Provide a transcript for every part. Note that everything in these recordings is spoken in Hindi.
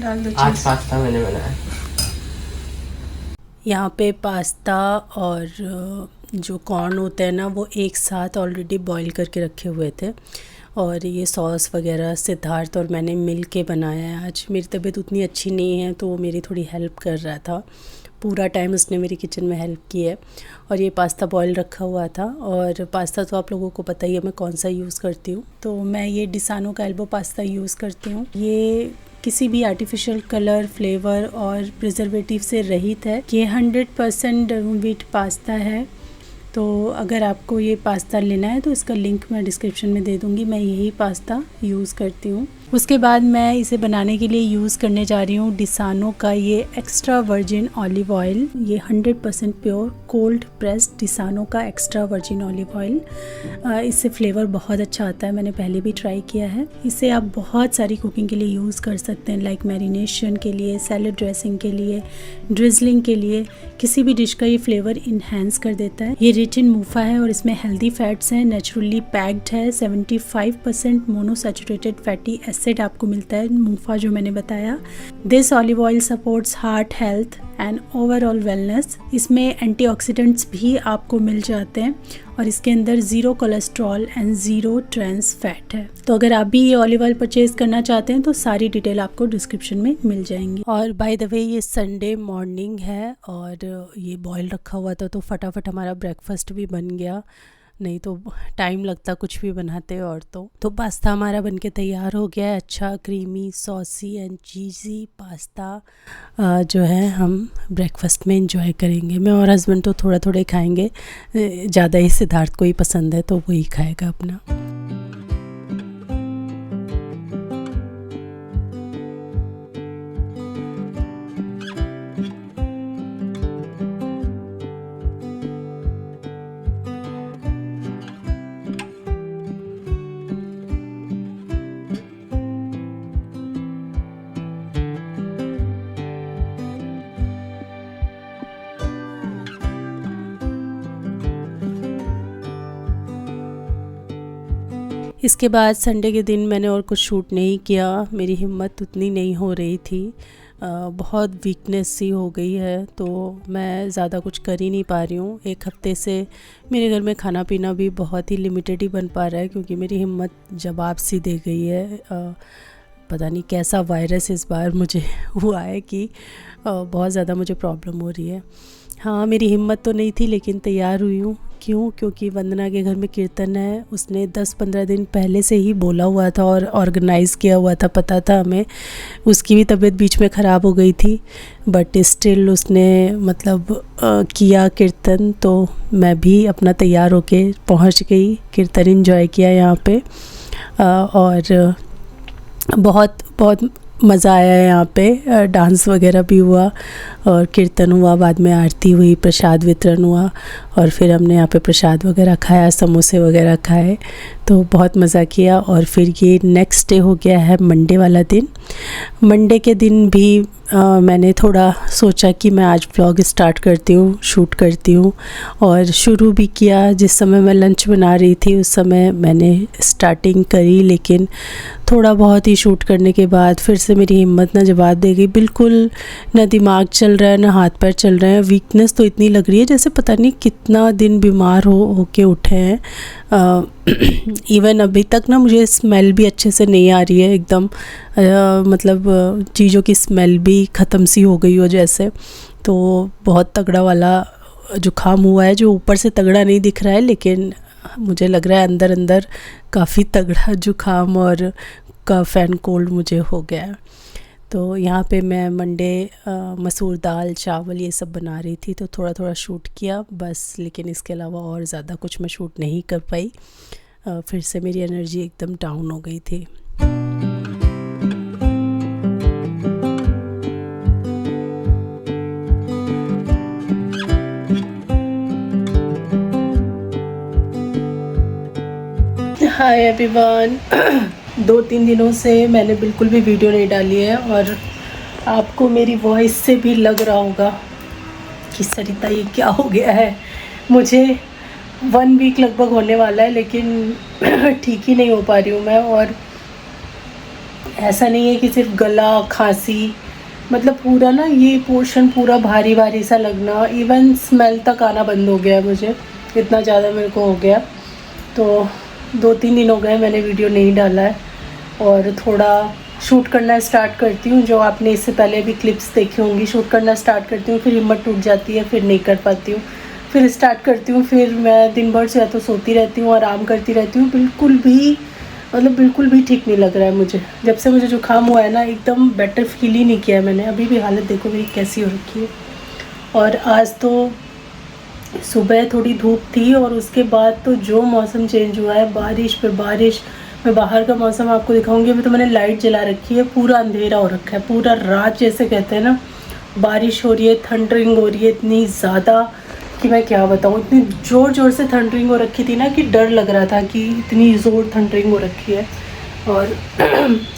डाल दो आज चीज़। पास्ता मैंने बनाया। यहाँ पे पास्ता और जो कॉर्न होते हैं ना वो एक साथ ऑलरेडी बॉईल करके रखे हुए थे, और ये सॉस वगैरह सिद्धार्थ और मैंने मिल के बनाया है। आज मेरी तबीयत उतनी अच्छी नहीं है तो वो मेरी थोड़ी हेल्प कर रहा था, पूरा टाइम उसने मेरी किचन में हेल्प की है। और ये पास्ता बॉईल रखा हुआ था, और पास्ता तो आप लोगों को पता ही है मैं कौन सा यूज़ करती हूँ। तो मैं ये डिसानो का एल्बो पास्ता यूज़ करती हूँ। ये किसी भी आर्टिफिशियल कलर, फ्लेवर और प्रिजर्वेटिव से रहित है। ये 100% व्हीट पास्ता है। तो अगर आपको ये पास्ता लेना है तो इसका लिंक मैं डिस्क्रिप्शन में दे दूँगी। मैं यही पास्ता यूज़ करती हूँ। उसके बाद मैं इसे बनाने के लिए यूज़ करने जा रही हूँ डिसानो का ये एक्स्ट्रा वर्जिन ऑलिव ऑयल। ये 100% प्योर कोल्ड प्रेस्ड डिसानो का एक्स्ट्रा वर्जिन ऑलिव ऑयल। इससे फ्लेवर बहुत अच्छा आता है, मैंने पहले भी ट्राई किया है। इसे आप बहुत सारी कुकिंग के लिए यूज़ कर सकते हैं, लाइक मैरिनेशन के लिए, सैलड ड्रेसिंग के लिए, ड्रिजलिंग के लिए। किसी भी डिश का ये फ्लेवर इन्हेंस कर देता है। ये रिच इन मूफा है और इसमें हेल्दी फैट्स हैं, नेचुरली पैक्ड है। 75% मोनोसैचुरेटेड फैटी एसिड आपको मिलता है मूफा जो मैंने बताया। This olive oil supports heart health and overall wellness. इसमें एंटीऑक्सीडेंट्स भी आपको मिल जाते हैं, और इसके अंदर zero cholesterol and zero trans fat है। तो अगर आप भी ये ऑलिव ऑयल परचेज़ करना चाहते हैं तो सारी डिटेल आपको डिस्क्रिप्शन में मिल जाएंगी। और बाय द वे ये संडे मॉर्निंग है, और ये बॉयल रखा हुआ था तो फटाफट हमारा ब्रेकफास्ट भी बन गया, नहीं तो टाइम लगता कुछ भी बनाते और। तो पास्ता हमारा बनके तैयार हो गया है। अच्छा creamy saucy and cheesy pasta जो है हम ब्रेकफास्ट में एंजॉय करेंगे। मैं और हस्बैंड तो थोड़ा थोड़ा खाएंगे, ज़्यादा ही सिद्धार्थ को ही पसंद है तो वही खाएगा अपना। इसके बाद संडे के दिन मैंने और कुछ शूट नहीं किया, मेरी हिम्मत उतनी नहीं हो रही थी, बहुत वीकनेस सी हो गई है, तो मैं ज़्यादा कुछ कर ही नहीं पा रही हूँ। एक हफ्ते से मेरे घर में खाना पीना भी बहुत ही लिमिटेड ही बन पा रहा है, क्योंकि मेरी हिम्मत जवाब सी दे गई है। पता नहीं कैसा वायरस इस बार मुझे हुआ है कि बहुत ज़्यादा मुझे प्रॉब्लम हो रही है। हाँ, मेरी हिम्मत तो नहीं थी लेकिन तैयार हुई हूँ। क्यों? क्योंकि वंदना के घर में कीर्तन है, उसने 10-15 दिन पहले से ही बोला हुआ था और ऑर्गेनाइज़ किया हुआ था, पता था हमें। उसकी भी तबीयत बीच में ख़राब हो गई थी, बट स्टिल उसने मतलब किया कीर्तन, तो मैं भी अपना तैयार होके पहुँच गई, कीर्तन एंजॉय किया यहाँ पे। और बहुत बहुत मज़ा आया यहाँ पे, डांस वगैरह भी हुआ और कीर्तन हुआ, बाद में आरती हुई, प्रसाद वितरण हुआ, और फिर हमने यहाँ पे प्रसाद वगैरह खाया, समोसे वगैरह खाए, तो बहुत मज़ा किया। और फिर ये नेक्स्ट डे हो गया है मंडे वाला दिन। मंडे के दिन भी मैंने थोड़ा सोचा कि मैं आज व्लॉग स्टार्ट करती हूँ, शूट करती हूँ, और शुरू भी किया। जिस समय मैं लंच बना रही थी उस समय मैंने स्टार्टिंग करी, लेकिन थोड़ा बहुत ही शूट करने के बाद फिर से मेरी हिम्मत ना जवाब दे गई। बिल्कुल ना दिमाग चल रहा है, ना हाथ पैर चल रहे हैं। वीकनेस तो इतनी लग रही है जैसे पता नहीं कितना दिन बीमार होके उठे हैं। इवन अभी तक ना मुझे स्मेल भी अच्छे से नहीं आ रही है एकदम, मतलब चीज़ों की स्मेल भी ख़त्म सी हो गई हो जैसे। तो बहुत तगड़ा वाला जुकाम हुआ है, जो ऊपर से तगड़ा नहीं दिख रहा है, लेकिन मुझे लग रहा है अंदर अंदर काफ़ी तगड़ा जुकाम और कफ एंड कोल्ड मुझे हो गया है। तो यहाँ पे मैं मंडे मसूर दाल, चावल ये सब बना रही थी, तो थोड़ा थोड़ा शूट किया बस, लेकिन इसके अलावा और ज़्यादा कुछ मैं शूट नहीं कर पाई। फिर से मेरी एनर्जी एकदम डाउन हो गई थी। Hi everyone. 2-3 दिनों से मैंने बिल्कुल भी वीडियो नहीं डाली है, और आपको मेरी वॉइस से भी लग रहा होगा कि सरिता ये क्या हो गया है। मुझे 1 वीक लगभग होने वाला है, लेकिन ठीक ही नहीं हो पा रही हूँ मैं, और ऐसा नहीं है कि सिर्फ गला खांसी, मतलब पूरा ना ये पोर्शन पूरा भारी भारी सा लगना, इवन स्मेल तक आना बंद हो गया है मुझे, इतना ज़्यादा मेरे को हो गया। तो 2-3 दिन हो गए मैंने वीडियो नहीं डाला है, और थोड़ा शूट करना स्टार्ट करती हूँ, जो आपने इससे पहले भी क्लिप्स देखी होंगी। शूट करना स्टार्ट करती हूँ, फिर हिम्मत टूट जाती है, फिर नहीं कर पाती हूँ, फिर स्टार्ट करती हूँ, फिर मैं दिन भर से या तो सोती रहती हूँ, आराम करती रहती हूँ। बिल्कुल भी, मतलब बिल्कुल भी ठीक नहीं लग रहा है मुझे। जब से मुझे जुकाम हुआ है ना, एकदम बेटर फील ही नहीं किया है मैंने। अभी भी हालत देखो मेरी कैसी हो रखी है। और आज तो सुबह थोड़ी धूप थी, और उसके बाद तो जो मौसम चेंज हुआ है, बारिश पे बारिश। मैं बाहर का मौसम आपको दिखाऊंगी। अभी तो मैंने लाइट जला रखी है, पूरा अंधेरा हो रखा है, पूरा रात जैसे कहते हैं ना। बारिश हो रही है, थंडरिंग हो रही है इतनी ज़्यादा कि मैं क्या बताऊँ। इतनी ज़ोर ज़ोर से थंडरिंग हो रखी थी ना कि डर लग रहा था कि इतनी ज़ोर थंडरिंग हो रखी है। और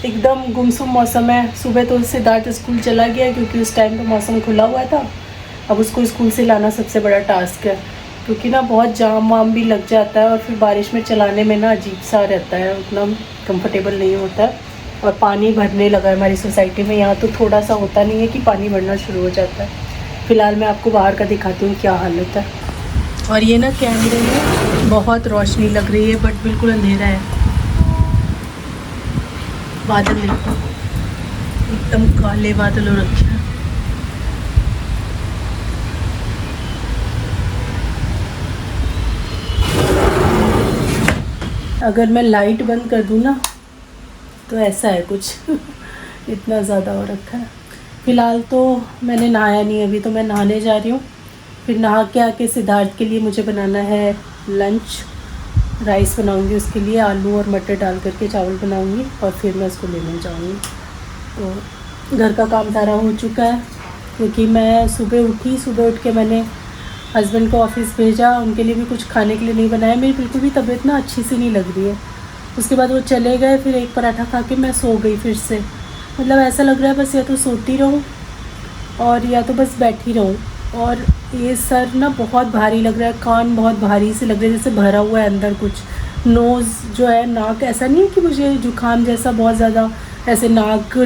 एकदम गुमसुम मौसम है। सुबह तो सिद्धार्थ स्कूल चला गया, क्योंकि उस टाइम तो मौसम खुला हुआ था। अब उसको स्कूल से लाना सबसे बड़ा टास्क है, क्योंकि ना बहुत जाम वाम भी लग जाता है, और फिर बारिश में चलाने में ना अजीब सा रहता है, उतना कंफर्टेबल नहीं होता है। और पानी भरने लगा है हमारी सोसाइटी में। यहाँ तो थोड़ा सा होता नहीं है कि पानी भरना शुरू हो जाता है। फ़िलहाल मैं आपको बाहर का दिखाती हूँ क्या हालत है। और ये ना कैमरे में बहुत रोशनी लग रही है, बट बिल्कुल अंधेरा है। बादल देखो, एकदम काले बादल हो रखे हैं। अगर मैं लाइट बंद कर दूँ ना, तो ऐसा है कुछ इतना ज़्यादा हो रखा है। फ़िलहाल तो मैंने नहाया नहीं, अभी तो मैं नहाने जा रही हूँ। फिर नहा के आके सिद्धार्थ के लिए मुझे बनाना है लंच। राइस बनाऊंगी उसके लिए, आलू और मटर डाल करके चावल बनाऊंगी, और फिर मैं उसको लेने जाऊंगी। तो घर का काम सारा हो चुका है, क्योंकि मैं सुबह उठी, सुबह उठ के मैंने हस्बैंड को ऑफिस भेजा, उनके लिए भी कुछ खाने के लिए नहीं बनाया। मेरी बिल्कुल भी तबीयत ना अच्छी सी नहीं लग रही है। उसके बाद वो चले गए, फिर एक पराठा खा के मैं सो गई फिर से। मतलब ऐसा लग रहा है बस या तो सोती रहूँ, और या तो बस बैठी रहूँ। और ये सर ना बहुत भारी लग रहा है, कान बहुत भारी से लग रहे हैं, जैसे भरा हुआ है अंदर कुछ। नोज़ जो है, नाक, ऐसा नहीं है कि मुझे जुकाम जैसा बहुत ज़्यादा ऐसे नाक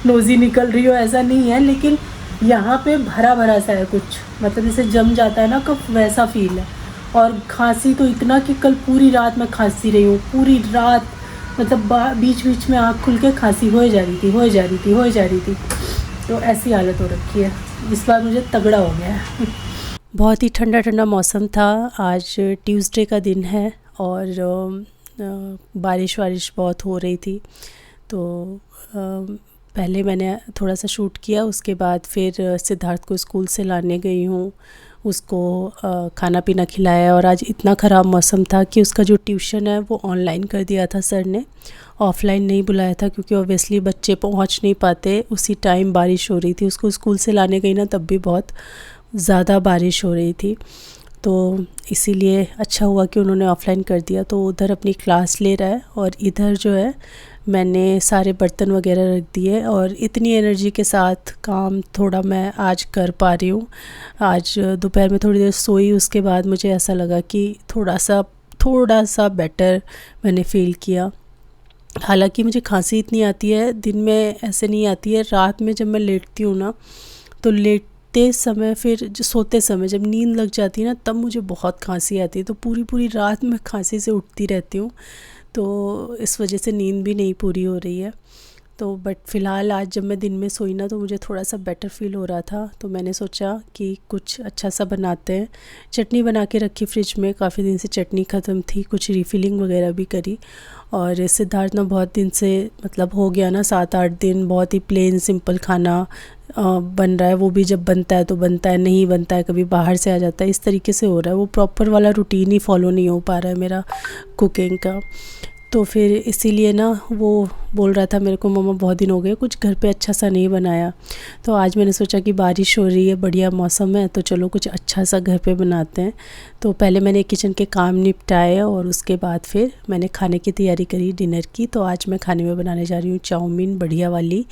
नोज़ी निकल रही हो, ऐसा नहीं है, लेकिन यहाँ पे भरा भरा सा है कुछ, मतलब जैसे जम जाता है ना कफ, वैसा फील है। और खांसी तो इतना कि कल पूरी रात मैं खांसी रही हूँ, पूरी रात। मतलब बीच बीच में आँख खुल के खांसी हो जा रही थी, हो जा रही थी, हो जा रही थी। तो ऐसी हालत हो रखी है। इस बार मुझे तगड़ा हो गया है। बहुत ही ठंडा ठंडा मौसम था। आज ट्यूसडे का दिन है, और बारिश वारिश बहुत हो रही थी। तो पहले मैंने थोड़ा सा शूट किया, उसके बाद फिर सिद्धार्थ को स्कूल से लाने गई हूँ, उसको खाना पीना खिलाया। और आज इतना ख़राब मौसम था कि उसका जो ट्यूशन है वो ऑनलाइन कर दिया था सर ने, ऑफ़लाइन नहीं बुलाया था, क्योंकि ऑब्वियसली बच्चे पहुंच नहीं पाते। उसी टाइम बारिश हो रही थी, उसको स्कूल से लाने गई ना, तब भी बहुत ज़्यादा बारिश हो रही थी। तो इसीलिए अच्छा हुआ कि उन्होंने ऑफ़लाइन कर दिया। तो उधर अपनी क्लास ले रहा है, और इधर जो है मैंने सारे बर्तन वगैरह रख दिए, और इतनी एनर्जी के साथ काम थोड़ा मैं आज कर पा रही हूँ। आज दोपहर में थोड़ी देर सोई, उसके बाद मुझे ऐसा लगा कि थोड़ा सा बेटर मैंने फ़ील किया। हालांकि मुझे खांसी इतनी आती है, दिन में ऐसे नहीं आती है। रात में जब मैं लेटती हूँ ना, तो लेटते समय, फिर जो सोते समय जब नींद लग जाती है ना, तब मुझे बहुत खांसी आती है। तो पूरी पूरी रात मैं खांसी से उठती रहती हूँ, तो इस वजह से नींद भी नहीं पूरी हो रही है। तो बट फ़िलहाल आज जब मैं दिन में सोई ना, तो मुझे थोड़ा सा बेटर फ़ील हो रहा था। तो मैंने सोचा कि कुछ अच्छा सा बनाते हैं। चटनी बना के रखी फ्रिज में, काफ़ी दिन से चटनी ख़त्म थी, कुछ रीफिलिंग वगैरह भी करी। और सिद्धार्थ ना बहुत दिन से, मतलब हो गया ना 7-8 दिन, बहुत ही प्लेन सिंपल खाना बन रहा है। वो भी जब बनता है तो बनता है, नहीं बनता है कभी बाहर से आ जाता है, इस तरीके से हो रहा है। वो प्रॉपर वाला रूटीन ही फॉलो नहीं हो पा रहा है मेरा कुकिंग का। तो फिर इसीलिए ना वो बोल रहा था मेरे को, मम्मा बहुत दिन हो गए कुछ घर पे अच्छा सा नहीं बनाया। तो आज मैंने सोचा कि बारिश हो रही है, बढ़िया मौसम है, तो चलो कुछ अच्छा सा घर पे बनाते हैं। तो पहले मैंने किचन के काम निपटाए, और उसके बाद फिर मैंने खाने की तैयारी करी डिनर की। तो आज मैं खाने में बनाने जा रही हूँ चाउमीन, बढ़िया वाली,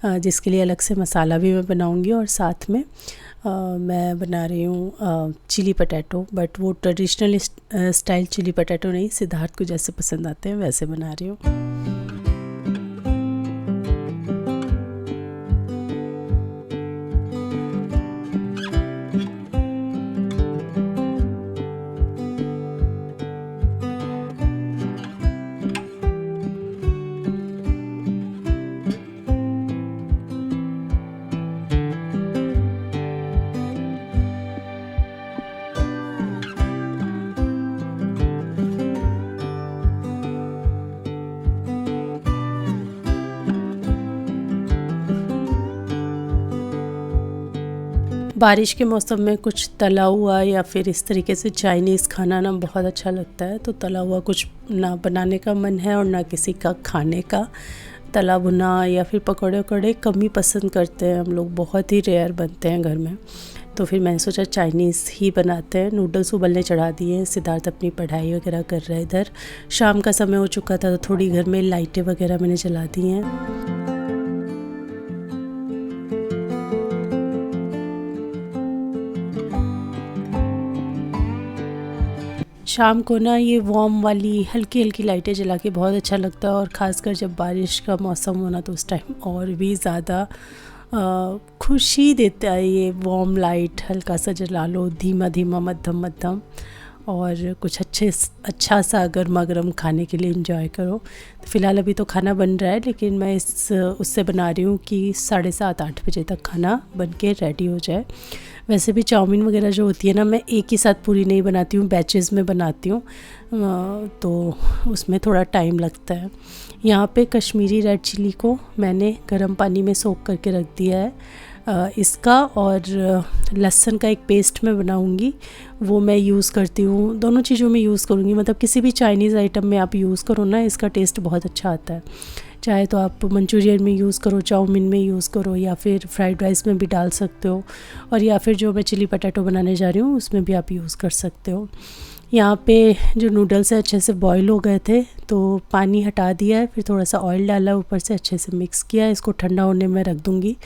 जिसके लिए अलग से मसाला भी मैं बनाऊँगी। और साथ में मैं बना रही हूँ चिली पटैटो, बट वो ट्रेडिशनल स्टाइल चिली पटैटो नहीं, सिद्धार्थ को जैसे पसंद आते हैं वैसे बना रही हूँ। बारिश के मौसम में कुछ तला हुआ या फिर इस तरीके से चाइनीज़ खाना ना बहुत अच्छा लगता है। तो तला हुआ कुछ ना बनाने का मन है और ना किसी का खाने का। तला भुना या फिर पकौड़े वकौड़े कम ही पसंद करते हैं हम लोग, बहुत ही रेयर बनते हैं घर में। तो फिर मैंने सोचा चाइनीज़ ही बनाते हैं। नूडल्स उबलने चढ़ा दिए हैं। सिद्धार्थ अपनी पढ़ाई वगैरह कर रहा है इधर। शाम का समय हो चुका था तो थोड़ी घर में लाइटें वगैरह मैंने जला दी हैं। शाम को ना ये वार्म वाली हल्की हल्की लाइटें जला के बहुत अच्छा लगता है, और ख़ासकर जब बारिश का मौसम होना तो उस टाइम और भी ज़्यादा खुशी देता है। ये वार्म लाइट हल्का सा जला लो, धीमा धीमा मध्यम मध्यम, और कुछ अच्छा सा गर्मा गर्म खाने के लिए एंजॉय करो। तो फ़िलहाल अभी तो खाना बन रहा है, लेकिन मैं उससे बना रही हूँ कि 7:30-8 बजे तक खाना बन के रेडी हो जाए। वैसे भी चाउमीन वगैरह जो होती है ना, मैं एक ही साथ पूरी नहीं बनाती हूँ, बैचेस में बनाती हूँ, तो उसमें थोड़ा टाइम लगता है। यहाँ पे कश्मीरी रेड चिली को मैंने गर्म पानी में सोक करके रख दिया है। इसका और लहसुन का एक पेस्ट मैं बनाऊंगी, वो मैं यूज़ करती हूँ। दोनों चीज़ों में यूज़ करूँगी, मतलब किसी भी चाइनीज़ आइटम में आप यूज़ करो ना, इसका टेस्ट बहुत अच्छा आता है। चाहे तो आप मंचूरियन में यूज़ करो, चाउमीन में यूज़ करो, या फिर फ्राइड राइस में भी डाल सकते हो, और या फिर जो मैं चिली पटाटो बनाने जा रही हूँ उसमें भी आप यूज़ कर सकते हो। यहाँ पे जो नूडल्स है अच्छे से बॉईल हो गए थे, तो पानी हटा दिया है, फिर थोड़ा सा ऑयल डाला, ऊपर से अच्छे से मिक्स किया। इसको ठंडा होने में रख दूँगी।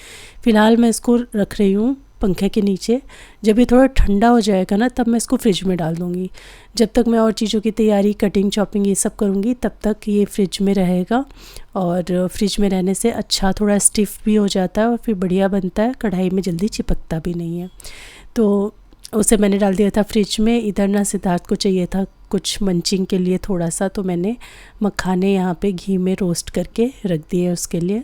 फ़िलहाल मैं इसको रख रही हूँ पंखे के नीचे। जब ये थोड़ा ठंडा हो जाएगा ना, तब मैं इसको फ्रिज में डाल दूँगी। जब तक मैं और चीज़ों की तैयारी, कटिंग चॉपिंग ये सब करूँगी, तब तक ये फ्रिज में रहेगा। और फ्रिज में रहने से अच्छा थोड़ा स्टिफ़ भी हो जाता है और फिर बढ़िया बनता है, कढ़ाई में जल्दी चिपकता भी नहीं है। तो उसे मैंने डाल दिया था फ्रिज में। इधर ना सिद्धार्थ को चाहिए था कुछ मंचिंग के लिए थोड़ा सा, तो मैंने मखाने यहाँ पे घी में रोस्ट करके रख दिए उसके लिए।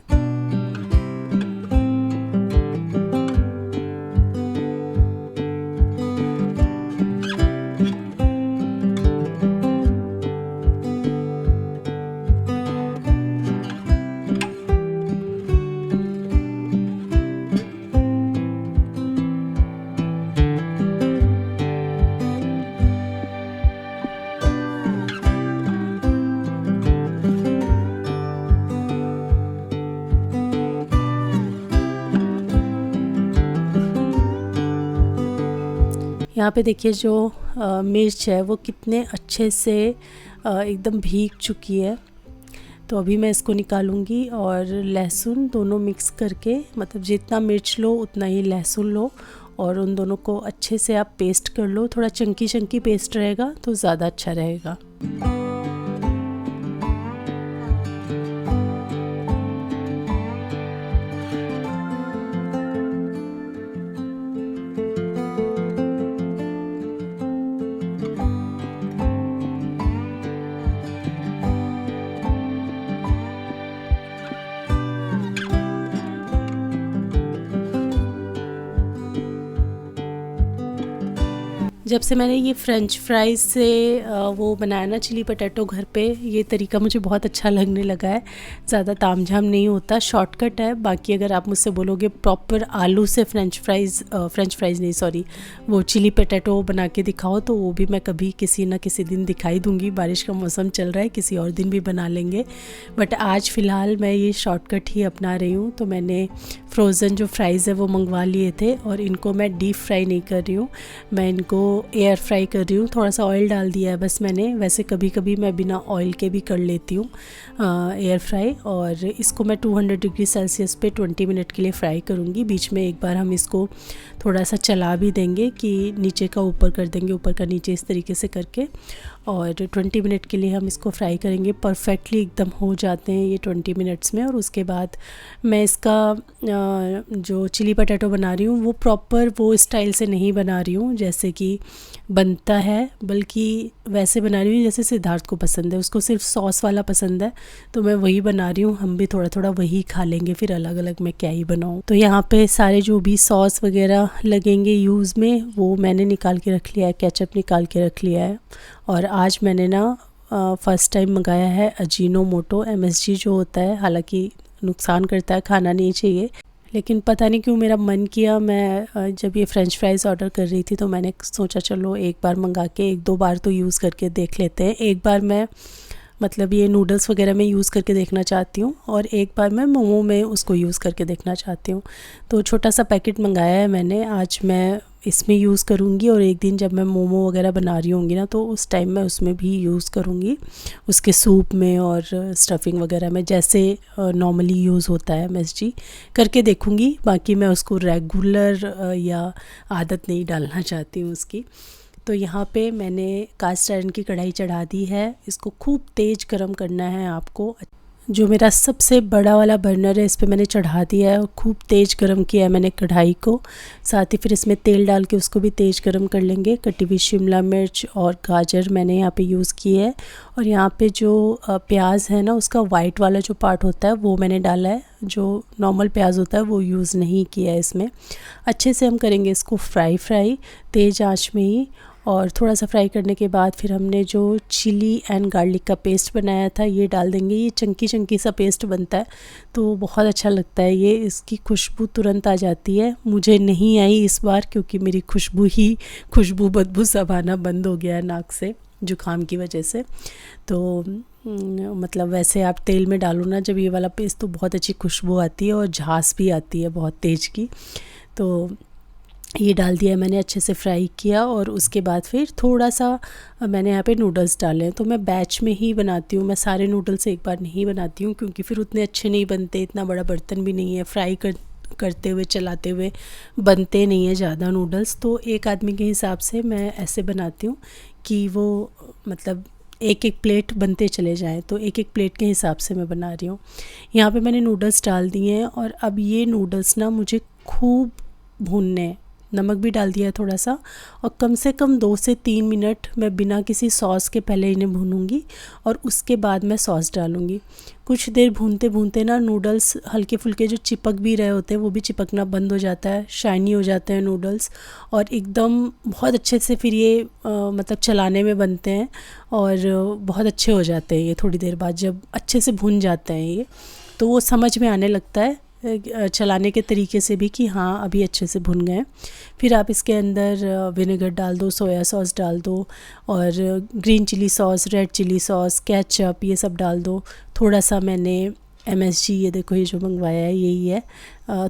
यहाँ पे देखिए जो मिर्च है वो कितने अच्छे से एकदम भीग चुकी है। तो अभी मैं इसको निकालूंगी, और लहसुन दोनों मिक्स करके, मतलब जितना मिर्च लो उतना ही लहसुन लो, और उन दोनों को अच्छे से आप पेस्ट कर लो। थोड़ा चंकी चंकी पेस्ट रहेगा तो ज़्यादा अच्छा रहेगा। जब से मैंने ये फ्रेंच फ्राइज़ से वो बनाया ना चिली पटेटो घर पे, ये तरीका मुझे बहुत अच्छा लगने लगा है। ज़्यादा तामझाम नहीं होता, शॉर्टकट है। बाकी अगर आप मुझसे बोलोगे प्रॉपर आलू से फ्रेंच फ्राइज़ नहीं सॉरी, वो चिली पटेटो बना के दिखाओ, तो वो भी मैं कभी किसी ना किसी दिन दिखाई दूँगी। बारिश का मौसम चल रहा है, किसी और दिन भी बना लेंगे, बट आज फ़िलहाल मैं ये शॉर्टकट ही अपना रही हूँ। तो मैंने फ्रोज़न जो फ्राइज़ है वो मंगवा लिए थे, और इनको मैं डीप फ्राई नहीं कर रही हूँ, मैं इनको एयर फ्राई कर रही हूँ। थोड़ा सा ऑयल डाल दिया है बस मैंने। वैसे कभी कभी मैं बिना ऑयल के भी कर लेती हूँ एयर फ्राई। और इसको मैं 200 डिग्री सेल्सियस पे 20 मिनट के लिए फ्राई करूँगी। बीच में एक बार हम इसको थोड़ा सा चला भी देंगे कि नीचे का ऊपर कर देंगे, ऊपर का नीचे, इस तरीके से करके, और 20 मिनट के लिए हम इसको फ्राई करेंगे। परफेक्टली एकदम हो जाते हैं ये 20 मिनट्स में। और उसके बाद मैं इसका जो चिली पटेटो बना रही हूँ वो प्रॉपर वो स्टाइल से नहीं बना रही हूँ जैसे कि बनता है, बल्कि वैसे बना रही हूँ जैसे सिद्धार्थ को पसंद है। उसको सिर्फ सॉस वाला पसंद है, तो मैं वही बना रही हूँ। हम भी थोड़ा थोड़ा वही खा लेंगे, फिर अलग अलग मैं क्या ही बनाऊँ। तो यहाँ पे सारे जो भी सॉस वगैरह लगेंगे यूज़ में, वो मैंने निकाल के रख लिया है, केचप निकाल के रख लिया है। और आज मैंने ना फ़र्स्ट टाइम मंगाया है अजीनोमोटो, MSG जो होता है, हालांकि नुकसान करता है, खाना नहीं चाहिए, लेकिन पता नहीं क्यों मेरा मन किया, मैं जब ये फ़्रेंच फ्राइज़ ऑर्डर कर रही थी तो मैंने सोचा चलो एक बार मंगा के 1-2 बार तो यूज़ करके देख लेते हैं। एक बार मैं मतलब ये नूडल्स वगैरह में यूज़ करके देखना चाहती हूँ और एक बार मैं मोमो में उसको यूज़ करके देखना चाहती हूँ। तो छोटा सा पैकेट मंगाया है मैंने, आज मैं इसमें यूज़ करूँगी और एक दिन जब मैं मोमो वगैरह बना रही होंगी ना तो उस टाइम मैं उसमें भी यूज़ करूँगी, उसके सूप में और स्टफिंग वगैरह में, जैसे नॉर्मली यूज़ होता है MSG करके देखूँगी। बाकी मैं उसको रेगुलर या आदत नहीं डालना चाहती हूँ उसकी। तो यहाँ पे मैंने कास्ट आयरन की कढ़ाई चढ़ा दी है, इसको खूब तेज़ गरम करना है आपको। जो मेरा सबसे बड़ा वाला बर्नर है इस पे मैंने चढ़ा दिया है और खूब तेज़ गरम किया है मैंने कढ़ाई को। साथ ही फिर इसमें तेल डाल के उसको भी तेज़ गरम कर लेंगे। कटी हुई शिमला मिर्च और गाजर मैंने यहाँ पे यूज़ की है और यहाँ पे जो प्याज है ना उसका वाइट वाला जो पार्ट होता है वो मैंने डाला है, जो नॉर्मल प्याज होता है वो यूज़ नहीं किया है इसमें। अच्छे से हम करेंगे इसको फ्राई तेज़ आँच में ही। और थोड़ा सा फ्राई करने के बाद फिर हमने जो चिली एंड गार्लिक का पेस्ट बनाया था ये डाल देंगे। ये चंकी सा पेस्ट बनता है तो बहुत अच्छा लगता है ये, इसकी खुशबू तुरंत आ जाती है। मुझे नहीं आई इस बार क्योंकि मेरी खुशबू बदबू सब आना बंद हो गया है नाक से जुकाम की वजह से। तो मतलब वैसे आप तेल में डालो ना जब ये वाला पेस्ट तो बहुत अच्छी खुशबू आती है और झांस भी आती है बहुत तेज़ की। तो ये डाल दिया मैंने, अच्छे से फ्राई किया और उसके बाद फिर थोड़ा सा मैंने यहाँ पे नूडल्स डाले हैं। तो मैं बैच में ही बनाती हूँ, मैं सारे नूडल्स एक बार नहीं बनाती हूँ क्योंकि फिर उतने अच्छे नहीं बनते, इतना बड़ा बर्तन भी नहीं है, फ्राई करते हुए चलाते हुए बनते नहीं है ज़्यादा नूडल्स। तो एक आदमी के हिसाब से मैं ऐसे बनाती हूँ कि वो मतलब एक एक प्लेट बनते चले जाएं, तो एक एक प्लेट के हिसाब से मैं बना रही हूँ। यहाँ पे मैंने नूडल्स डाल दिए हैं और अब ये नूडल्स ना मुझे खूब भूनने हैं। नमक भी डाल दिया है थोड़ा सा और कम से कम 2 से 3 मिनट मैं बिना किसी सॉस के पहले इन्हें भूनूंगी और उसके बाद मैं सॉस डालूंगी। कुछ देर भूनते भूनते ना नूडल्स हल्के फुल्के जो चिपक भी रहे होते हैं वो भी चिपकना बंद हो जाता है, शाइनी हो जाते हैं नूडल्स और एकदम बहुत अच्छे से फिर ये मतलब चलाने में बनते हैं और बहुत अच्छे हो जाते हैं ये। थोड़ी देर बाद जब अच्छे से भून जाते हैं ये तो वो समझ में आने लगता है चलाने के तरीके से भी कि हाँ अभी अच्छे से भुन गए। फिर आप इसके अंदर विनेगर डाल दो, सोया सॉस डाल दो और green chilli sauce, red chilli sauce, ketchup ये सब डाल दो। थोड़ा सा मैंने MSG, ये देखो ये जो मंगवाया है यही है,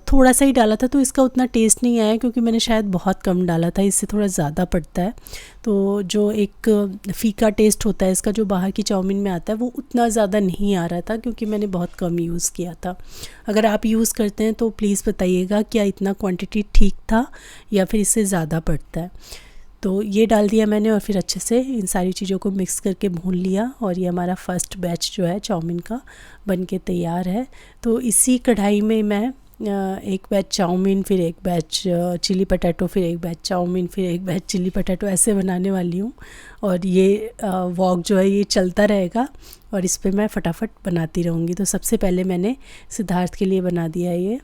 थोड़ा सा ही डाला था तो इसका उतना टेस्ट नहीं आया क्योंकि मैंने शायद बहुत कम डाला था, इससे थोड़ा ज़्यादा पड़ता है। तो जो एक फीका टेस्ट होता है इसका जो बाहर की चाउमीन में आता है वो उतना ज़्यादा नहीं आ रहा था क्योंकि मैंने बहुत कम यूज़ किया था। अगर आप यूज़ करते हैं तो प्लीज़ बताइएगा क्या इतना क्वांटिटी ठीक था या फिर इससे ज़्यादा पड़ता है। तो ये डाल दिया मैंने और फिर अच्छे से इन सारी चीज़ों को मिक्स करके भून लिया और ये हमारा फर्स्ट बैच जो है चाउमीन का बन के तैयार है। तो इसी कढ़ाई में मैं एक बैच चाउमीन, फिर एक बैच चिली पटैटो, फिर एक बैच चाउमीन, फिर एक बैच चिली पटैटो ऐसे बनाने वाली हूँ और ये वॉक जो है ये चलता रहेगा और इस पे मैं फटाफट बनाती रहूँगी। तो सबसे पहले मैंने सिद्धार्थ के लिए बना दिया ये।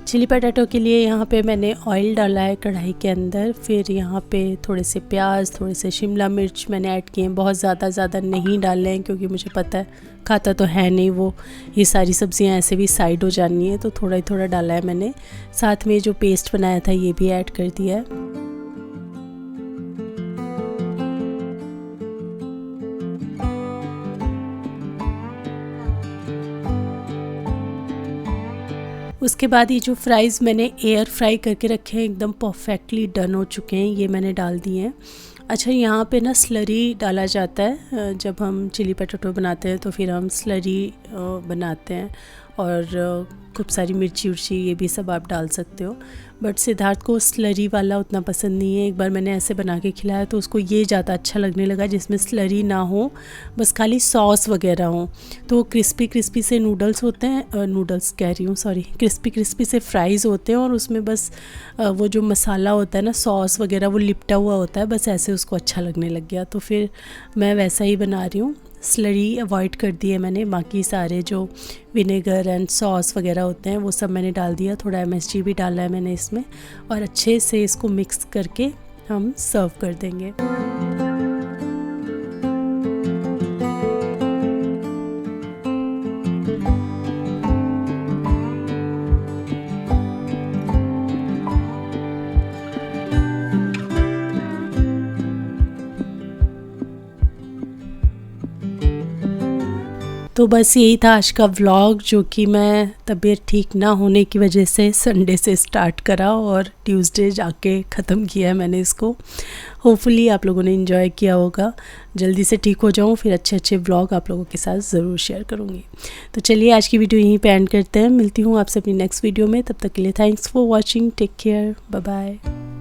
चिली पटाटो के लिए यहाँ पे मैंने ऑयल डाला है कढ़ाई के अंदर, फिर यहाँ पे थोड़े से प्याज, थोड़े से शिमला मिर्च मैंने ऐड किए हैं। बहुत ज़्यादा नहीं डाल रहे हैं क्योंकि मुझे पता है खाता तो है नहीं वो, ये सारी सब्जियाँ ऐसे भी साइड हो जानी है, तो थोड़ा ही थोड़ा डाला है मैंने। साथ में जो पेस्ट बनाया था ये भी ऐड कर दिया है। उसके बाद ये जो फ्राइज़ मैंने एयर फ्राई करके रखे हैं एकदम परफेक्टली डन हो चुके हैं, ये मैंने डाल दिए हैं अच्छा, यहाँ पे ना स्लरी डाला जाता है, जब हम चिली पटेटो बनाते हैं तो फिर हम स्लरी बनाते हैं, और खूब सारी मिर्ची उर्ची ये भी सब आप डाल सकते हो। बट सिद्धार्थ को स्लरी वाला उतना पसंद नहीं है। एक बार मैंने ऐसे बना के खिलाया तो उसको ये ज़्यादा अच्छा लगने लगा, जिसमें स्लरी ना हो, बस खाली सॉस वगैरह हो। तो वो क्रिस्पी क्रिस्पी से नूडल्स होते हैं, नूडल्स कह रही हूँ सॉरी, क्रिस्पी क्रिस्पी से फ्राइज़ होते हैं, और उसमें बस वो जो मसाला होता है ना, सॉस वगैरह, वो लिपटा हुआ होता है, बस ऐसे उसको अच्छा लगने लग गया। तो फिर मैं वैसा ही बना रही हूँ। स्लरी अवॉइड कर दी है मैंने, बाकी सारे जो विनेगर एंड सॉस वगैरह होते हैं वो सब मैंने डाल दिया। थोड़ा MSG भी डाला है मैंने इसमें, और अच्छे से इसको मिक्स करके हम सर्व कर देंगे। तो बस यही था आज का व्लॉग, जो कि मैं तबीयत ठीक ना होने की वजह से संडे से स्टार्ट करा और ट्यूसडे जाके ख़त्म किया है मैंने इसको। होपफुली आप लोगों ने एंजॉय किया होगा। जल्दी से ठीक हो जाऊँ, फिर अच्छे अच्छे व्लॉग आप लोगों के साथ ज़रूर शेयर करूँगी। तो चलिए आज की वीडियो यहीं पे एंड करते हैं। मिलती हूँ आपसे अपनी नेक्स्ट वीडियो में। तब तक के लिए thanks for watching. Take care, bye bye.